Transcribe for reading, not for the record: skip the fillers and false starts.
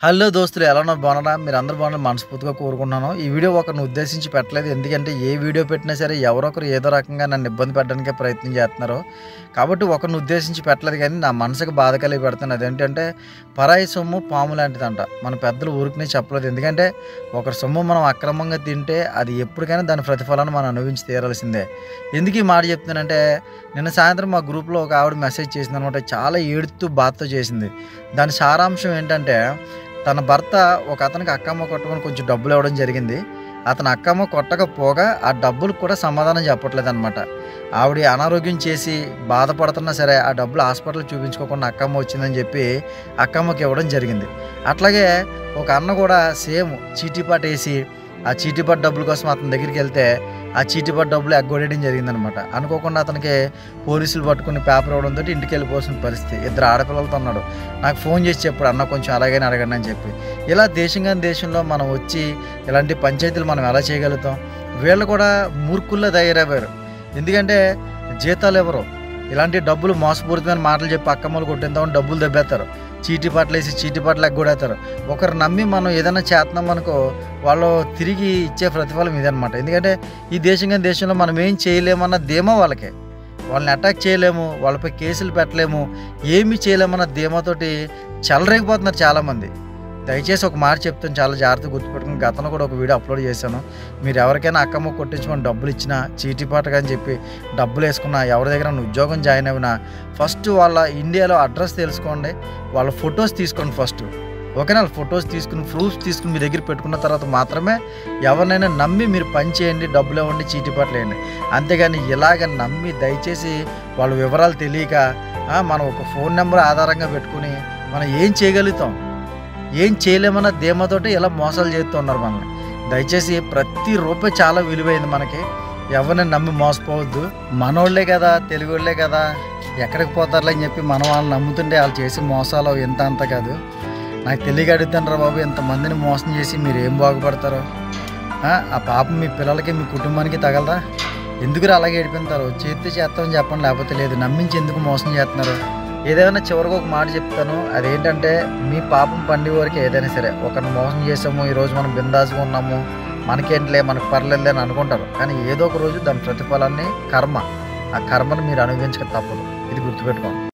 Hello దోస్తులు, ఎలా ఉన్నారు? బాగున్నారా? మీరు అందరూ బాగున్నారు మనస్ఫూర్తిగా కోరుకుంటున్నాను. ఈ వీడియో ఒకరిని ఉద్దేశించి పెట్టలేదు. ఎందుకంటే ఏ వీడియో పెట్టినా సరే ఎవరొకరు ఏదో రకంగా నన్ను ఇబ్బంది పెట్టడానికే ప్రయత్నం చేస్తున్నారు. కాబట్టి ఒకరిని ఉద్దేశించి పెట్టలేదు, కానీ నా మనసుకు బాధ కలిగి పెడుతుంది. అదేంటంటే పరాయి సొమ్ము పాము లాంటిదంట. మన పెద్దలు ఊరికనే చెప్పలేదు. ఎందుకంటే ఒకరి సొమ్ము మనం అక్రమంగా తింటే అది ఎప్పటికైనా దాని ప్రతిఫలాన్ని మనం అనుభవించి తీరాల్సిందే. ఎందుకు ఈ మాట చెప్తున్నానంటే, నిన్న సాయంత్రం మా గ్రూప్లో ఒక ఆవిడ మెసేజ్ చేసింది అనమాట. చాలా ఏడుతూ బాధతో చేసింది. దాని సారాంశం ఏంటంటే, తన భర్త ఒక అతనికి అక్కమ్మ కొట్టమని కొంచెం డబ్బులు ఇవ్వడం జరిగింది. అతను అక్కమ్మ కొట్టకపోగా ఆ డబ్బులకు కూడా సమాధానం చెప్పట్లేదు అనమాట. ఆవిడ అనారోగ్యం చేసి బాధపడుతున్నా సరే ఆ డబ్బులు హాస్పిటల్ చూపించుకోకుండా అక్కమ్మ వచ్చిందని చెప్పి అక్కమ్మకి ఇవ్వడం జరిగింది. అట్లాగే ఒక అన్న కూడా సేమ్ చీటీపాటు వేసి ఆ చీటీపాటు డబ్బుల కోసం అతని దగ్గరికి వెళ్తే ఆ చీటీపాటు డబ్బులు ఎగ్గొట్టడం జరిగిందనమాట. అనుకోకుండా అతనికి పోలీసులు పట్టుకుని పేపర్ ఇవ్వడంతో ఇంటికి వెళ్ళిపోవాల్సిన పరిస్థితి. ఇద్దరు ఆడపిల్లలతో ఉన్నాడు. నాకు ఫోన్ చేసి చెప్పాడు, అన్న కొంచెం అలాగైనా అడగండి అని చెప్పి. ఇలా దేశంలో మనం వచ్చి ఇలాంటి పంచాయతీలు మనం ఎలా చేయగలుగుతాం? వీళ్ళు కూడా మూర్ఖుల్లో తయారయ్యారు. ఎందుకంటే జీతాలు ఎవరు ఇలాంటి డబ్బులు మోసపూరితమైన మాటలు చెప్పి అక్కమ్మలు కొట్టేద్దామని డబ్బులు దెబ్బేస్తారు. చీటీపాట్లు వేసి చీటీపాట్లు ఎగ్గొడేస్తారు. ఒకరు నమ్మి మనం ఏదైనా చేస్తున్నాం అనుకో, వాళ్ళు తిరిగి ఇచ్చే ప్రతిఫలం ఇదనమాట. ఎందుకంటే ఈ దేశంలో మనం ఏం చేయలేమన్న ధీమా వాళ్ళకే. వాళ్ళని అటాక్ చేయలేము, వాళ్ళపై కేసులు పెట్టలేము, ఏమీ చేయలేమన్న ధీమాతోటి చెలరేగిపోతున్నారు చాలామంది. దయచేసి ఒక మాట చెప్తాను, చాలా జాగ్రత్తగా గుర్తుపెట్టుకుని. గతంలో కూడా ఒక వీడియో అప్లోడ్ చేశాను. మీరు ఎవరికైనా అక్కమ్మ కొట్టించమని డబ్బులు ఇచ్చినా, చీటీపాటగా అని చెప్పి డబ్బులు వేసుకున్నా, ఎవరి దగ్గర ఉద్యోగం జాయిన్ అయినా ఫస్ట్ వాళ్ళ ఇండియాలో అడ్రస్ తెలుసుకోండి, వాళ్ళ ఫొటోస్ తీసుకోండి ఫస్ట్. ఓకేనా? ఫొటోస్ తీసుకుని ప్రూఫ్స్ తీసుకుని మీ దగ్గర పెట్టుకున్న తర్వాత మాత్రమే ఎవరినైనా నమ్మి మీరు పని చేయండి, డబ్బులు ఇవ్వండి, చీటీపాట్లు వేయండి. అంతేగాని ఇలాగ నమ్మి దయచేసి వాళ్ళ వివరాలు తెలియక మనం ఒక ఫోన్ నెంబర్ ఆధారంగా పెట్టుకుని మనం ఏం చేయగలుగుతాం, ఏం చేయలేమన్న ధీమాతోటి ఇలా మోసాలు చేస్తూ ఉన్నారు మనల్ని. దయచేసి ప్రతి రూపాయి చాలా విలువైంది మనకి. ఎవరిని నమ్మి మోసపోవద్దు. మనోళ్లే కదా, తెలుగోళ్లే కదా, ఎక్కడికి పోతారులే అని చెప్పి మనం వాళ్ళని నమ్ముతుంటే వాళ్ళు చేసే మోసాలు ఎంత అంత కాదు. నాకు తెలియక అడుగుతాను రా బాబు, ఎంతమందిని మోసం చేసి మీరు ఏం బాగుపడతారో? ఆ పాపం మీ పిల్లలకి మీ కుటుంబానికి తగలదా? ఎందుకు అలాగే ఏడిపోతారు? చేస్తామని చెప్పండి, లేకపోతే లేదు. నమ్మించి ఎందుకు మోసం చేస్తున్నారు? ఏదైనా చివరికి ఒక మాట చెప్తాను, అదేంటంటే మీ పాపం పండి వరకు ఏదైనా సరే ఒకరిని మోసం చేసాము, ఈరోజు మనం బిందాసుగా ఉన్నాము, మనకేంటిలే, మనకు పర్లేదులే అని అనుకుంటారు. కానీ ఏదో ఒక రోజు దాని ప్రతిఫలాన్ని ఆ కర్మను మీరు అనుభవించక తప్పదు. ఇది గుర్తుపెట్టుకోండి.